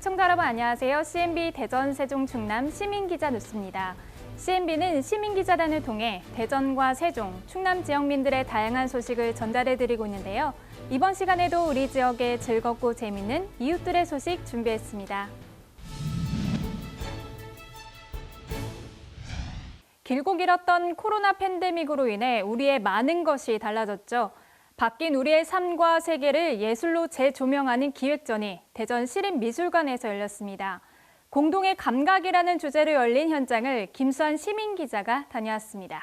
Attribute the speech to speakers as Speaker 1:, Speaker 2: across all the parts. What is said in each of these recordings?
Speaker 1: 시청자 여러분 안녕하세요. CNB 대전 세종 충남 시민기자 뉴스입니다. CNB는 시민기자단을 통해 대전과 세종, 충남 지역민들의 다양한 소식을 전달해드리고 있는데요. 이번 시간에도 우리 지역의 즐겁고 재밌는 이웃들의 소식 준비했습니다. 길고 길었던 코로나 팬데믹으로 인해 우리의 많은 것이 달라졌죠. 바뀐 우리의 삶과 세계를 예술로 재조명하는 기획전이 대전 시립미술관에서 열렸습니다. 공동의 감각이라는 주제로 열린 현장을 김수환 시민기자가 다녀왔습니다.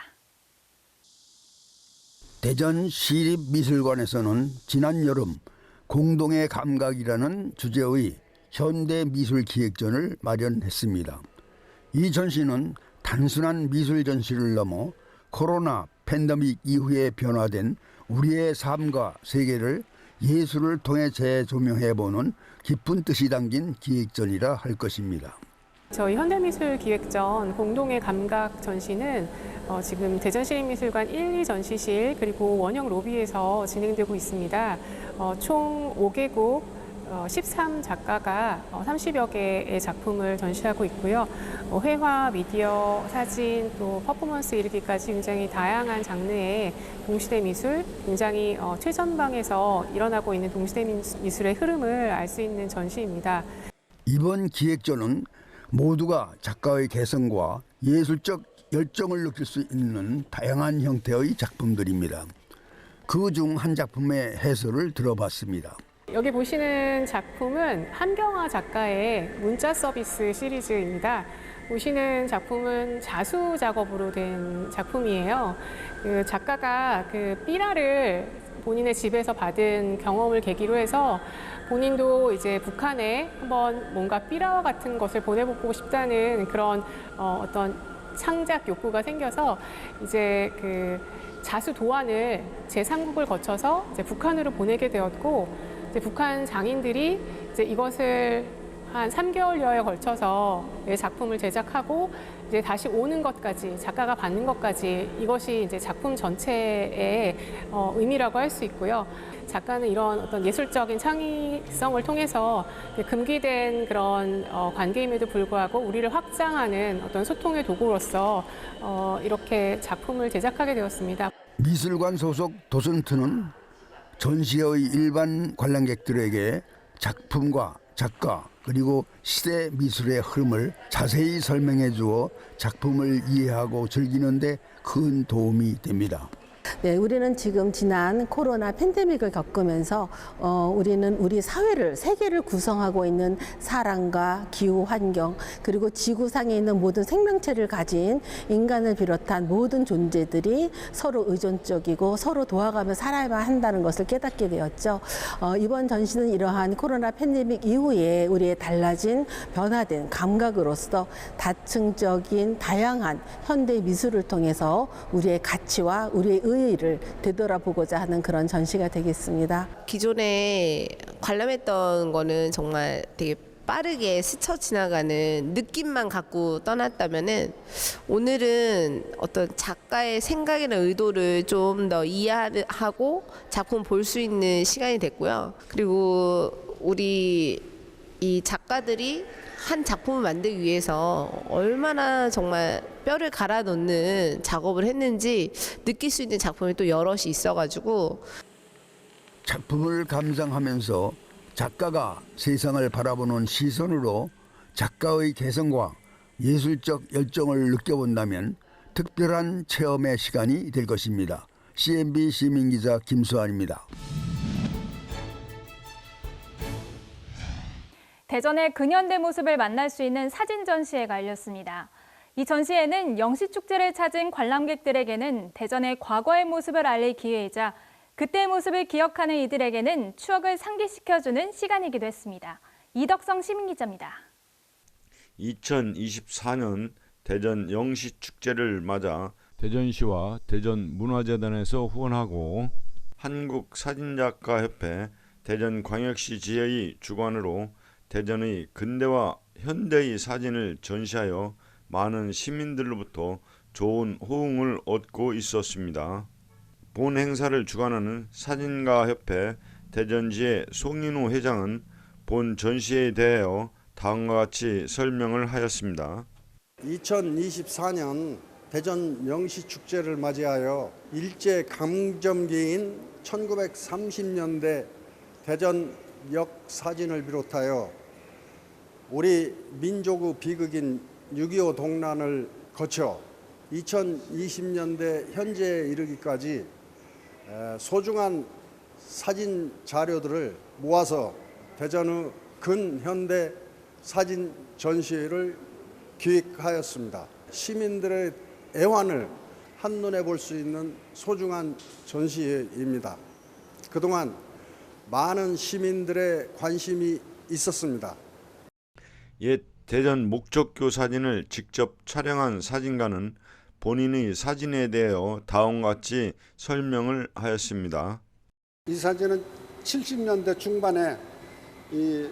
Speaker 2: 대전 시립미술관에서는 지난 여름 공동의 감각이라는 주제의 현대미술기획전을 마련했습니다. 이 전시는 단순한 미술 전시를 넘어 코로나 팬데믹 이후에 변화된 우리의 삶과 세계를 예술을 통해 재조명해보는 깊은 뜻이 담긴 기획전이라 할 것입니다.
Speaker 3: 저희 현대미술기획전 공동의 감각 전시는 지금 대전시립미술관 1, 2 전시실 그리고 원형 로비에서 진행되고 있습니다. 총 5개국 13작가가 30여 개의 작품을 전시하고 있고요. 회화, 미디어, 사진, 또 퍼포먼스 이르기까지 굉장히 다양한 장르의 동시대 미술, 굉장히 최전방에서 일어나고 있는 동시대 미술의 흐름을 알 수 있는 전시입니다.
Speaker 2: 이번 기획전은 모두가 작가의 개성과 예술적 열정을 느낄 수 있는 다양한 형태의 작품들입니다. 그중 한 작품의 해설을 들어봤습니다.
Speaker 3: 여기 보시는 작품은 한경화 작가의 문자 서비스 시리즈입니다. 보시는 작품은 자수 작업으로 된 작품이에요. 그 작가가 그 삐라를 본인의 집에서 받은 경험을 계기로 해서 본인도 이제 북한에 한번 뭔가 삐라와 같은 것을 보내보고 싶다는 그런 어떤 창작 욕구가 생겨서 이제 그 자수 도안을 제3국을 거쳐서 이제 북한으로 보내게 되었고, 이제 북한 장인들이 이제 이것을 한 3개월여에 걸쳐서 작품을 제작하고 이제 다시 오는 것까지, 작가가 받는 것까지, 이것이 이제 작품 전체의 의미라고 할 수 있고요. 작가는 이런 어떤 예술적인 창의성을 통해서 금기된 그런 관계임에도 불구하고 우리를 확장하는 어떤 소통의 도구로서 이렇게 작품을 제작하게 되었습니다.
Speaker 2: 미술관 소속 도슨트는 전시의 일반 관람객들에게 작품과 작가 그리고 시대 미술의 흐름을 자세히 설명해 주어 작품을 이해하고 즐기는 데 큰 도움이 됩니다.
Speaker 4: 네, 우리는 지금 지난 코로나 팬데믹을 겪으면서 우리는 우리 사회를, 세계를 구성하고 있는 사람과 기후 환경, 그리고 지구상에 있는 모든 생명체를 가진 인간을 비롯한 모든 존재들이 서로 의존적이고 서로 도와가며 살아야만 한다는 것을 깨닫게 되었죠. 이번 전시는 이러한 코로나 팬데믹 이후에 우리의 달라진 변화된 감각으로서 다층적인 다양한 현대 미술을 통해서 우리의 가치와 우리의 의의를 되돌아보고자 하는 그런 전시가 되겠습니다.
Speaker 5: 기존에 관람했던 거는 정말 되게 빠르게 스쳐 지나가는 느낌만 갖고 떠났다면은 오늘은 어떤 작가의 생각이나 의도를 좀 더 이해하고 작품 볼 수 있는 시간이 됐고요. 그리고 우리 이 작가들이 한 작품을 만들기 위해서 얼마나 정말 뼈를 갈아 넣는 작업을 했는지 느낄 수 있는 작품이 또 여럿이 있어가지고
Speaker 2: 작품을 감상하면서 작가가 세상을 바라보는 시선으로 작가의 개성과 예술적 열정을 느껴본다면 특별한 체험의 시간이 될 것입니다. CNB 시민기자 김수환입니다.
Speaker 1: 대전의 근현대 모습을 만날 수 있는 사진 전시회가 열렸습니다. 이 전시회는 영시축제를 찾은 관람객들에게는 대전의 과거의 모습을 알릴 기회이자 그때의 모습을 기억하는 이들에게는 추억을 상기시켜주는 시간이기도 했습니다. 이덕성 시민기자입니다.
Speaker 6: 2024년 대전 영시축제를 맞아 대전시와 대전문화재단에서 후원하고 한국사진작가협회 대전광역시 지회의 주관으로 대전의 근대와 현대의 사진을 전시하여 많은 시민들로부터 좋은 호응을 얻고 있었습니다. 본 행사를 주관하는 사진가협회 대전지회 송인호 회장은 본 전시회에 대하여 다음과 같이 설명을 하였습니다.
Speaker 7: 2024년 대전 명시축제를 맞이하여 일제 강점기인 1930년대 대전 역사진을 비롯하여 우리 민족의 비극인 6.25 동란을 거쳐 2020년대 현재에 이르기까지 소중한 사진 자료들을 모아서 대전의 근현대 사진 전시회를 기획하였습니다. 시민들의 애환을 한눈에 볼 수 있는 소중한 전시회입니다. 그동안 많은 시민들의 관심이 있었습니다.
Speaker 6: 옛 대전 목적교 사진을 직접 촬영한 사진가는 본인의 사진에 대하여 다음과 같이 설명을 하였습니다.
Speaker 7: 이 사진은 70년대 중반에 이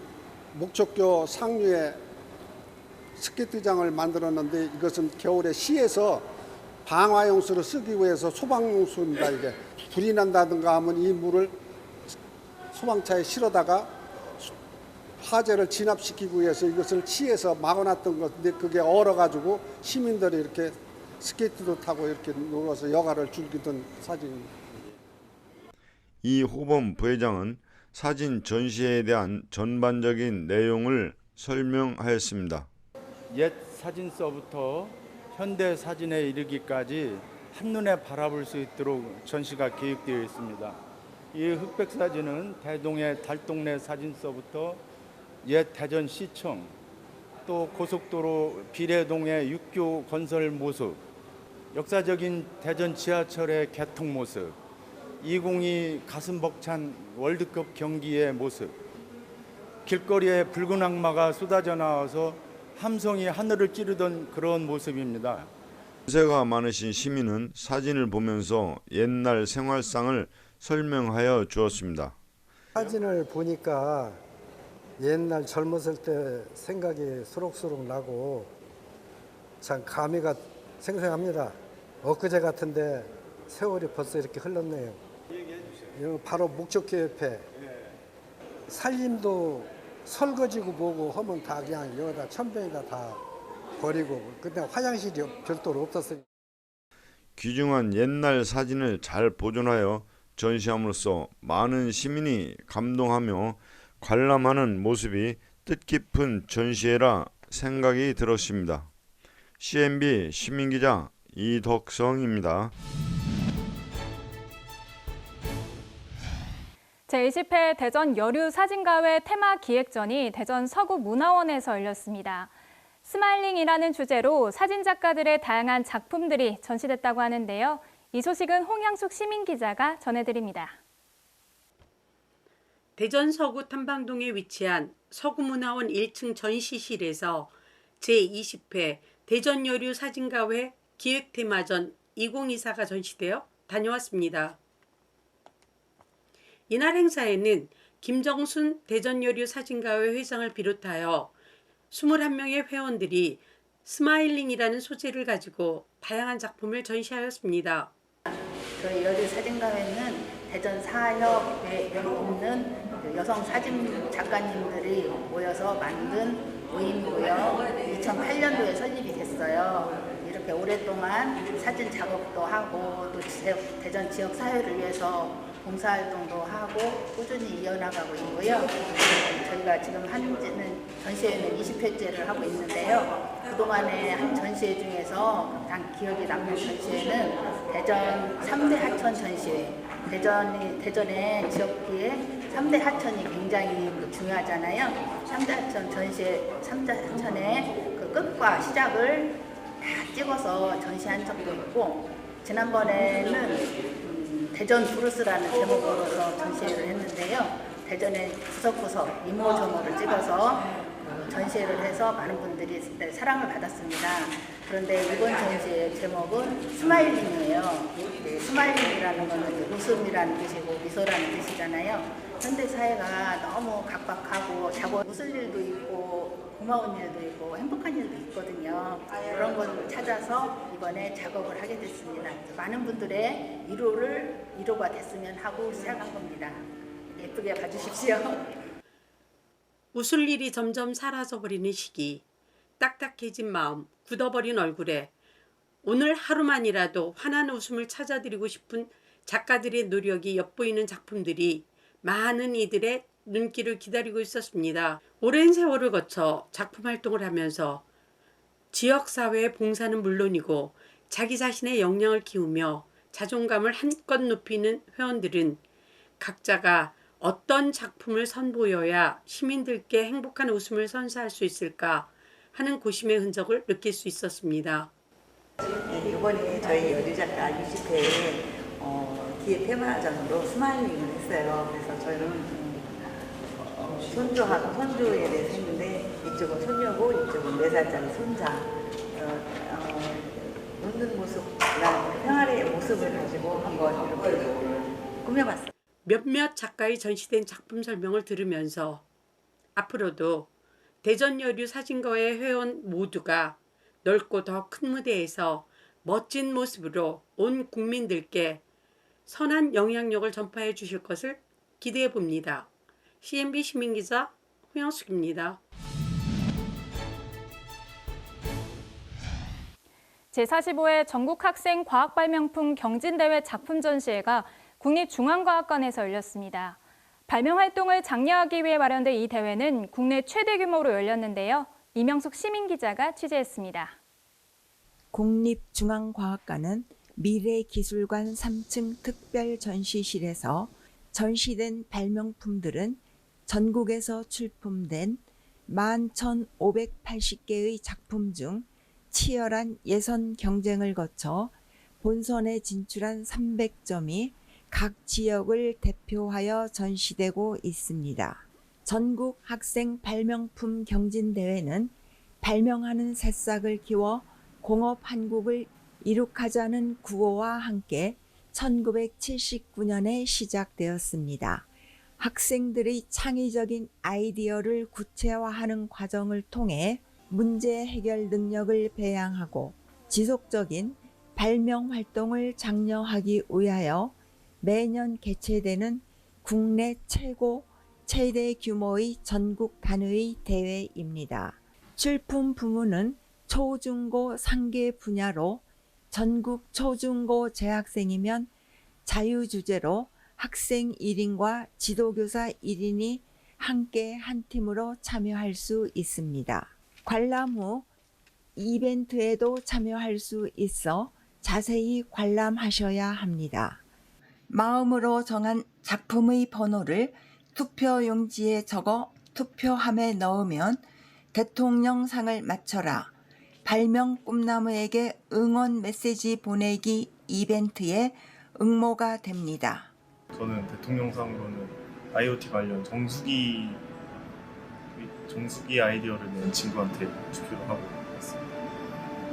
Speaker 7: 목적교 상류에 스케이트장을 만들었는데 이것은 겨울에 시에서 방화용수를 쓰기 위해서 소방용수입니다. 이게 불이 난다든가 하면 이 물을 소방차에 실어다가 화재를 진압시키기 위해서 이것을 시에서 막아놨던 건데 그게 얼어가지고 시민들이 이렇게 스케이트도 타고 이렇게 놀아서 여가를 즐기던 사진입니다.
Speaker 6: 이 호범 부회장은 사진 전시회에 대한 전반적인 내용을 설명하였습니다.
Speaker 8: 옛 사진서부터 현대 사진에 이르기까지 한눈에 바라볼 수 있도록 전시가 계획되어 있습니다. 이 흑백 사진은 대동의 달동네 사진서부터 옛 대전시청, 또 고속도로 비례동의 육교 건설 모습, 역사적인 대전 지하철의 개통 모습, 2022 가슴 벅찬 월드컵 경기의 모습, 길거리에 붉은 악마가 쏟아져 나와서 함성이 하늘을 찌르던 그런 모습입니다.
Speaker 6: 연세가 많으신 시민은 사진을 보면서 옛날 생활상을 설명하여 주었습니다.
Speaker 9: 사진을 보니까 옛날 젊었을 때 생각이 수록수록 나고 참 감회가 생생합니다. 엊그제 같은데 세월이 벌써 이렇게 흘렀네요. 여기 바로 목적교 옆에 살림도 설거지고 뭐고 하면 다 그냥 여기다 천변에다 다 버리고 그때 화장실이 별도로 없었어요.
Speaker 6: 귀중한 옛날 사진을 잘 보존하여 전시함으로써 많은 시민이 감동하며 관람하는 모습이 뜻깊은 전시회라 생각이 들었습니다. CNB 시민기자 이덕성입니다.
Speaker 1: 제20회 대전 여류 사진가회 테마 기획전이 대전 서구문화원에서 열렸습니다. 스마일링이라는 주제로 사진 작가들의 다양한 작품들이 전시됐다고 하는데요. 이 소식은 홍양숙 시민기자가 전해드립니다.
Speaker 10: 대전 서구 탐방동에 위치한 서구문화원 1층 전시실에서 제20회 대전 여류 사진가회 기획 테마전 2024가 전시되어 다녀왔습니다. 이날 행사에는 김정순 대전여류 사진가회 회장을 비롯하여 21명의 회원들이 스마일링이라는 소재를 가지고 다양한 작품을 전시하였습니다.
Speaker 11: 저희 여류 사진가회는 대전 사협에 있는 여성 사진 작가님들이 모여서 만든 모임이고요. 2008년도에 설립이 됐어요. 이렇게 오랫동안 사진 작업도 하고 또 대전 지역 사회를 위해서 봉사활동도 하고 꾸준히 이어나가고 있고요. 저희가 지금 한지는 전시회는 20회째를 하고 있는데요. 그동안에 한 전시회 중에서 가장 기억에 남는 전시회는 대전 3대 하천 전시회. 대전의 지역기에 3대 하천이 굉장히 중요하잖아요. 3대 하천 전시회, 3대 하천의 그 끝과 시작을 다 찍어서 전시한 적도 있고, 지난번에는 대전 브루스라는 제목으로서 전시회를 했는데요. 대전의 구석구석 인모조모를 찍어서 전시회를 해서 많은 분들이 사랑을 받았습니다. 그런데 이번 전시의 제목은 스마일링이에요. 스마일링이라는 것은 웃음이라는 뜻이고 미소라는 뜻이잖아요. 현대 사회가 너무 각박하고 자고 웃을 일도 있고 고마운 일도 있고 행복한 일도 있거든요. 그런 걸 찾아서 이번에 작업을 하게 됐습니다. 많은 분들의 위로가 됐으면 하고 시작한 겁니다. 예쁘게 봐주십시오.
Speaker 10: 웃을 일이 점점 사라져버리는 시기, 딱딱해진 마음, 굳어버린 얼굴에 오늘 하루만이라도 환한 웃음을 찾아드리고 싶은 작가들의 노력이 엿보이는 작품들이 많은 이들의 눈길을 기다리고 있었습니다. 오랜 세월을 거쳐 작품 활동을 하면서 지역사회의 봉사는 물론이고 자기 자신의 역량을 키우며 자존감을 한껏 높이는 회원들은 각자가 어떤 작품을 선보여야 시민들께 행복한 웃음을 선사할 수 있을까 하는 고심의 흔적을 느낄 수 있었습니다.
Speaker 12: 이번에 저희 여류작가 20회 기획 테마전으로 스마일링을 했어요. 그래서 저희는 손주하고 손주에 대해서 했는데 이쪽은 손녀고 이쪽은 4살짜리 손자 웃는 모습이나 평화의 모습을 가지고 한번 이렇게 꾸며봤어요.
Speaker 10: 몇몇 작가의 전시된 작품 설명을 들으면서 앞으로도 대전여류 사진가의 회원 모두가 넓고 더 큰 무대에서 멋진 모습으로 온 국민들께 선한 영향력을 전파해 주실 것을 기대해 봅니다. CNB 시민기자 홍영숙입니다.
Speaker 1: 제45회 전국학생 과학발명품 경진대회 작품 전시회가 국립중앙과학관에서 열렸습니다. 발명활동을 장려하기 위해 마련된 이 대회는 국내 최대 규모로 열렸는데요. 이명숙 시민기자가 취재했습니다.
Speaker 13: 국립중앙과학관은 미래기술관 3층 특별전시실에서 전시된 발명품들은 전국에서 출품된 11,580개의 작품 중 치열한 예선 경쟁을 거쳐 본선에 진출한 300점이 각 지역을 대표하여 전시되고 있습니다. 전국 학생 발명품 경진대회는 발명하는 새싹을 키워 공업 한국을 이룩하자는 구호와 함께 1979년에 시작되었습니다. 학생들의 창의적인 아이디어를 구체화하는 과정을 통해 문제 해결 능력을 배양하고 지속적인 발명 활동을 장려하기 위하여 매년 개최되는 국내 최대 규모의 전국 단위 대회입니다. 출품 부문은 초중고 상계 분야로 전국 초중고 재학생이면 자유주제로 학생 1인과 지도교사 1인이 함께 한 팀으로 참여할 수 있습니다. 관람 후 이벤트에도 참여할 수 있어 자세히 관람하셔야 합니다. 마음으로 정한 작품의 번호를 투표용지에 적어 투표함에 넣으면 대통령상을 맞춰라. 발명 꿈나무에게 응원 메시지 보내기 이벤트에 응모가 됩니다.
Speaker 14: 저는 대통령상으로는 IoT 관련 정수기 아이디어를 낸 친구한테 투표를 하고 있습니다.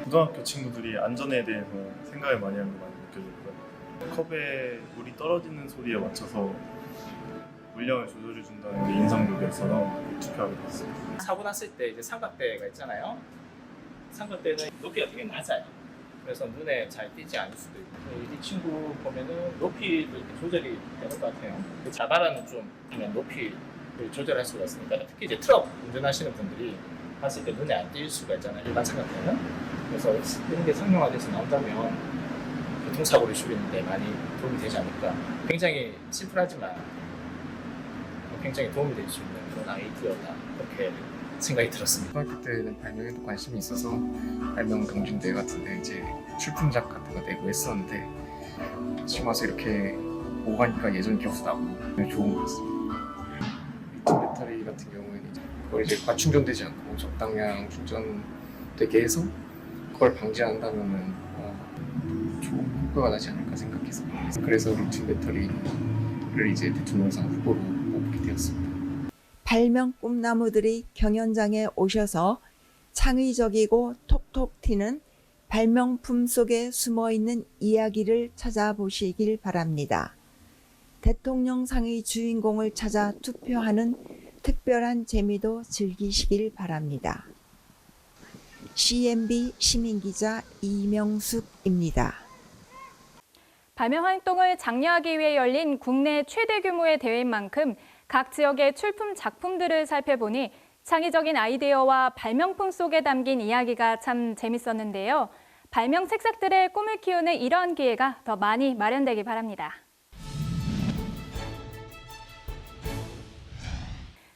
Speaker 14: 고등학교 친구들이 안전에 대해서 생각을 많이 하는 게 많이 느껴졌고요. 컵에 물이 떨어지는 소리에 맞춰서 물량을 조절해 준다는 게 인상적이어서 투표하게 됐습니다.
Speaker 15: 사고 났을 때 이제 삼각대가 있잖아요. 삼각대는 높이가 되게 낮아요. 그래서 눈에 잘 띄지 않을 수도 있고, 이 친구 보면은 높이도 조절이 되는 것 같아요. 자바라는 좀 그냥 높이를 조절할 수가 있으니까, 특히 이제 트럭 운전하시는 분들이 봤을 때 눈에 안 띌 수가 있잖아요. 일반 삼각대는. 그래서 이런 게 상용화돼서 나온다면 교통사고를 줄이는 데 많이 도움이 되지 않을까. 굉장히 심플하지만 굉장히 도움이 될 수 있는 그런 아이디어다, 그렇게 생각이 들었습니다.
Speaker 16: 고등학교 때는 발명에도 관심이 있어서 발명 경진대회 같은데 이제 출품작 같은 거 내고 했었는데, 지금 와서 이렇게 보고 가니까 예전 기억도 나고 좋은 것 같습니다. 리튬 배터리 같은 경우에는 그걸 이제 과충전되지 않고 적당량 충전되게 해서 그걸 방지한다면은 좋은 효과가 나지 않을까 생각해서, 그래서 리튬 배터리를 이제 대통령상 후보로 뽑게 되었습니다.
Speaker 13: 발명 꿈나무들이 경연장에 오셔서 창의적이고 톡톡 튀는 발명품 속에 숨어있는 이야기를 찾아보시길 바랍니다. 대통령상의 주인공을 찾아 투표하는 특별한 재미도 즐기시길 바랍니다. CNB 시민기자 이명숙입니다.
Speaker 1: 발명 활동을 장려하기 위해 열린 국내 최대 규모의 대회인 만큼 각 지역의 출품 작품들을 살펴보니 창의적인 아이디어와 발명품 속에 담긴 이야기가 참 재밌었는데요. 발명 책삭들의 꿈을 키우는 이러한 기회가 더 많이 마련되길 바랍니다.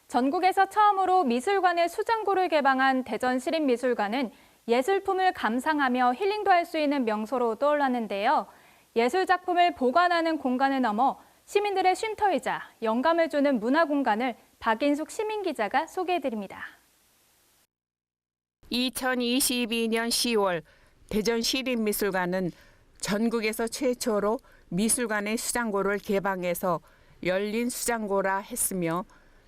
Speaker 1: 전국에서 처음으로 미술관의 수장고를 개방한 대전시립미술관은 예술품을 감상하며 힐링도 할 수 있는 명소로 떠올랐는데요. 예술작품을 보관하는 공간을 넘어 시민들의 쉼터이자 영감을 주는 문화공간을 박인숙 시민기자가 소개해드립니다.
Speaker 17: 2022년 10월 대전시립미술관은 전국에서 최초로 미술관의 수장고를 개방해서 열린 수장고라 했으며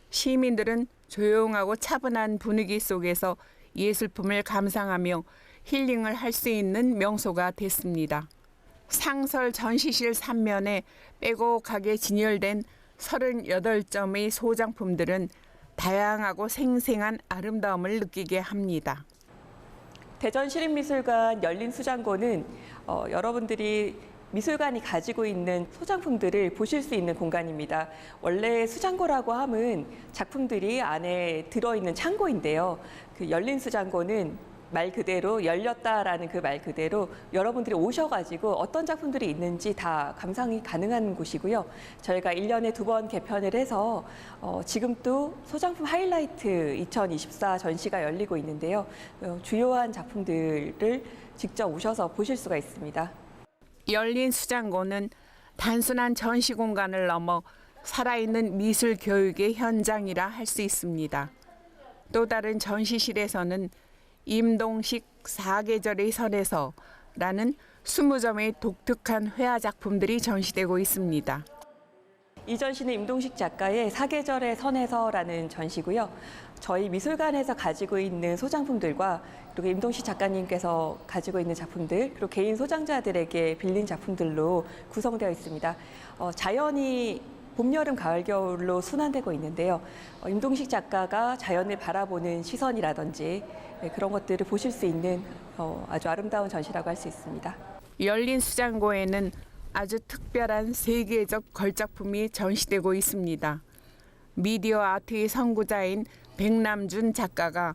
Speaker 17: 시민들은 조용하고 차분한 분위기 속에서 예술품을 감상하며 힐링을 할 수 있는 명소가 됐습니다. 상설 전시실 3면에 빼곡하게 진열된 38점의 소장품들은 다양하고 생생한 아름다움을 느끼게 합니다.
Speaker 18: 대전시립미술관 열린 수장고는 여러분들이 미술관이 가지고 있는 소장품들을 보실 수 있는 공간입니다. 원래 수장고라고 하면 작품들이 안에 들어있는 창고인데요. 그 열린 수장고는 말 그대로 열렸다라는 그 말 그대로 여러분들이 오셔가지고 어떤 작품들이 있는지 다 감상이 가능한 곳이고요. 저희가 1년에 2번 개편을 해서 지금 또 소장품 하이라이트 2024 전시가 열리고 있는데요. 주요한 작품들을 직접 오셔서 보실 수가 있습니다.
Speaker 17: 열린 수장고는 단순한 전시 공간을 넘어 살아있는 미술 교육의 현장이라 할 수 있습니다. 또 다른 전시실에서는 임동식 사계절의 선에서라는 20점의 독특한 회화 작품들이 전시되고 있습니다.
Speaker 18: 이 전시는 임동식 작가의 사계절의 선에서라는 전시고요. 저희 미술관에서 가지고 있는 소장품들과 그리고 임동식 작가님께서 가지고 있는 작품들, 그리고 개인 소장자들에게 빌린 작품들로 구성되어 있습니다. 자연이 봄, 여름, 가을, 겨울로 순환되고 있는데요. 임동식 작가가 자연을 바라보는 시선이라든지 그런 것들을 보실 수 있는 아주 아름다운 전시라고 할 수 있습니다.
Speaker 17: 열린 수장고에는 아주 특별한 세계적 걸작품이 전시되고 있습니다. 미디어 아트의 선구자인 백남준 작가가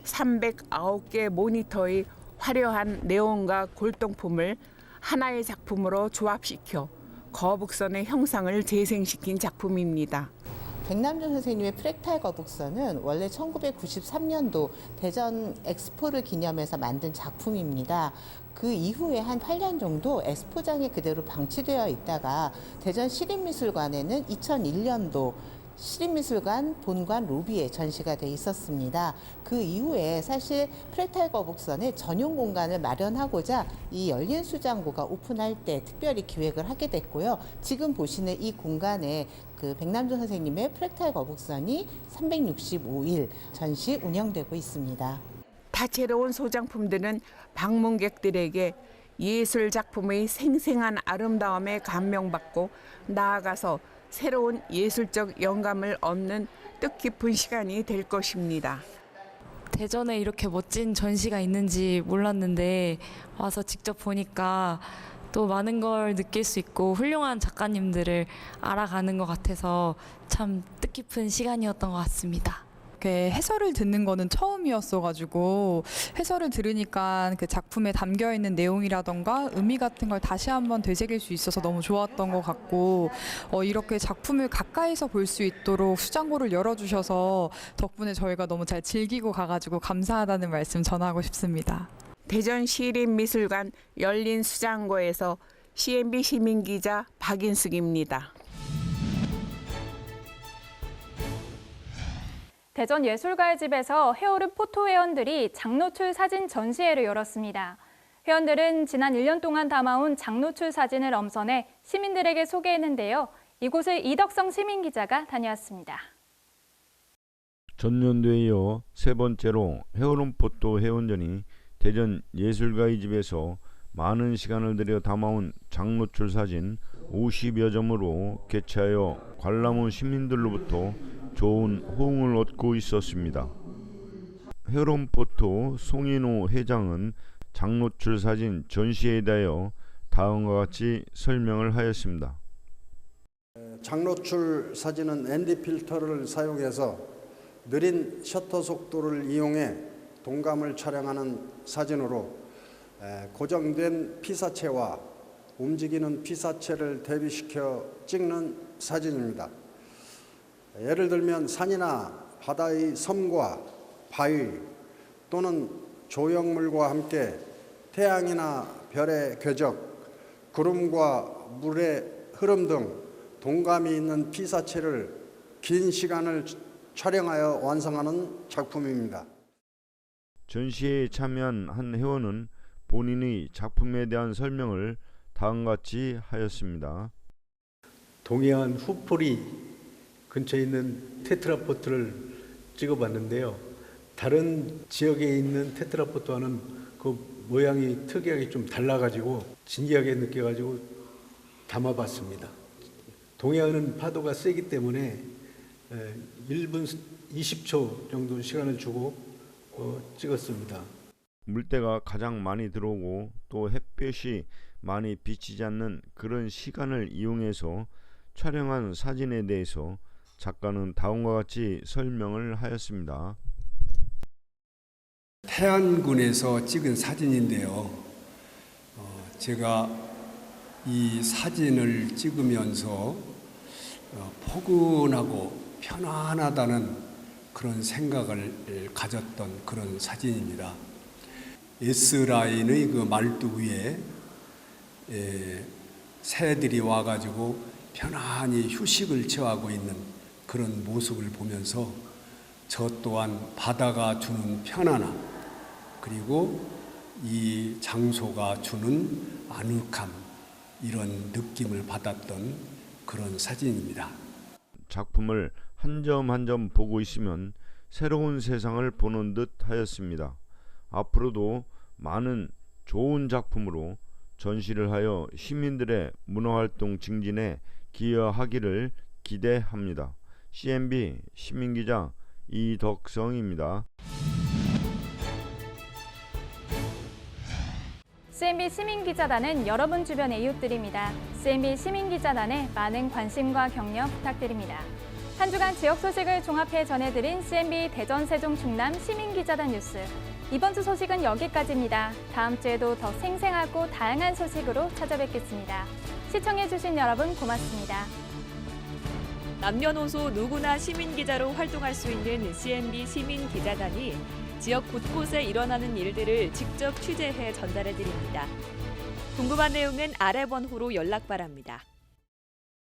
Speaker 17: 309개 모니터의 화려한 네온과 골동품을 하나의 작품으로 조합시켜 거북선의 형상을 재생시킨 작품입니다.
Speaker 19: 백남준 선생님의 프랙탈 거북선은 원래 1993년도 대전 엑스포를 기념해서 만든 작품입니다. 그 이후에 한 8년 정도 엑스포장에 그대로 방치되어 있다가 대전 시립미술관에는 2001년도 시립미술관 본관 로비에 전시가 돼 있었습니다. 그 이후에 사실 프랙탈 거북선의 전용 공간을 마련하고자 이 열린 수장고가 오픈할 때 특별히 기획을 하게 됐고요. 지금 보시는 이 공간에 그 백남준 선생님의 프랙탈 거북선이 365일 전시 운영되고 있습니다.
Speaker 17: 다채로운 소장품들은 방문객들에게 예술 작품의 생생한 아름다움에 감명받고 나아가서 새로운 예술적 영감을 얻는 뜻깊은 시간이 될 것입니다.
Speaker 20: 대전에 이렇게 멋진 전시가 있는지 몰랐는데 와서 직접 보니까 또 많은 걸 느낄 수 있고 훌륭한 작가님들을 알아가는 것 같아서 참 뜻깊은 시간이었던 것 같습니다.
Speaker 21: 이렇게 해설을 듣는 거는 처음이었어가지고 해설을 들으니까 그 작품에 담겨 있는 내용이라던가 의미 같은 걸 다시 한번 되새길 수 있어서 너무 좋았던 것 같고 이렇게 작품을 가까이서 볼 수 있도록 수장고를 열어주셔서 덕분에 저희가 너무 잘 즐기고 가가지고 감사하다는 말씀 전하고 싶습니다.
Speaker 17: 대전시립미술관 열린 수장고에서 CNB 시민기자 박인숙입니다.
Speaker 1: 대전 예술가의 집에서 헤어룸 포토 회원들이 장노출 사진 전시회를 열었습니다. 회원들은 지난 1년 동안 담아온 장노출 사진을 엄선해 시민들에게 소개했는데요. 이곳을 이덕성 시민기자가 다녀왔습니다.
Speaker 6: 전년도에 이어 세 번째로 헤어룸 포토 회원전이 대전 예술가의 집에서 많은 시간을 들여 담아온 장노출 사진 50여 점으로 개최하여 관람 온 시민들로부터 좋은 호응을 얻고 있었습니다. 헤어룸 포토 송인호 회장은 장노출 사진 전시회에 대하여 다음과 같이 설명을 하였습니다.
Speaker 7: 장노출 사진은 ND 필터를 사용해서 느린 셔터 속도를 이용해 동감을 촬영하는 사진으로 고정된 피사체와 움직이는 피사체를 대비시켜 찍는 사진입니다. 예를 들면 산이나 바다의 섬과 바위 또는 조형물과 함께 태양이나 별의 궤적, 구름과 물의 흐름 등 동감이 있는 피사체를 긴 시간을 촬영하여 완성하는 작품입니다.
Speaker 6: 전시회에 참여한 한 회원은 본인의 작품에 대한 설명을 다음같이 하였습니다.
Speaker 3: 동해안 후포리 근처에 있는 테트라포트를 찍어봤는데요. 다른 지역에 있는 테트라포트와는 그 모양이 특이하게 좀 달라가지고 진기하게 느껴가지고 담아봤습니다. 동해안은 파도가 세기 때문에 1분 20초 정도 시간을 주고 찍었습니다.
Speaker 6: 물때가 가장 많이 들어오고 또 햇볕이 많이 비치지 않는 그런 시간을 이용해서 촬영한 사진에 대해서 작가는 다음과 같이 설명을 하였습니다.
Speaker 22: 태안군에서 찍은 사진인데요. 제가 이 사진을 찍으면서 포근하고 편안하다는 그런 생각을 가졌던 그런 사진입니다. S라인의 그 말뚝 위에 새들이 와가지고 편안히 휴식을 취하고 있는 그런 모습을 보면서 저 또한 바다가 주는 편안함 그리고 이 장소가 주는 아늑함 이런 느낌을 받았던 그런 사진입니다.
Speaker 6: 작품을 한 점 한 점 보고 있으면 새로운 세상을 보는 듯 하였습니다. 앞으로도 많은 좋은 작품으로 전시를 하여 시민들의 문화활동 증진에 기여하기를 기대합니다. CNB 시민기자 이덕성입니다.
Speaker 1: CNB 시민기자단은 여러분 주변의 이웃들입니다. CNB 시민기자단에 많은 관심과 격려 부탁드립니다. 한 주간 지역 소식을 종합해 전해드린 CNB 대전 세종 충남 시민기자단 뉴스. 이번 주 소식은 여기까지입니다. 다음 주에도 더 생생하고 다양한 소식으로 찾아뵙겠습니다. 시청해주신 여러분 고맙습니다.
Speaker 23: 남녀노소 누구나 시민기자로 활동할 수 있는 CNB 시민기자단이 지역 곳곳에 일어나는 일들을 직접 취재해 전달해드립니다. 궁금한 내용은 아래 번호로 연락 바랍니다.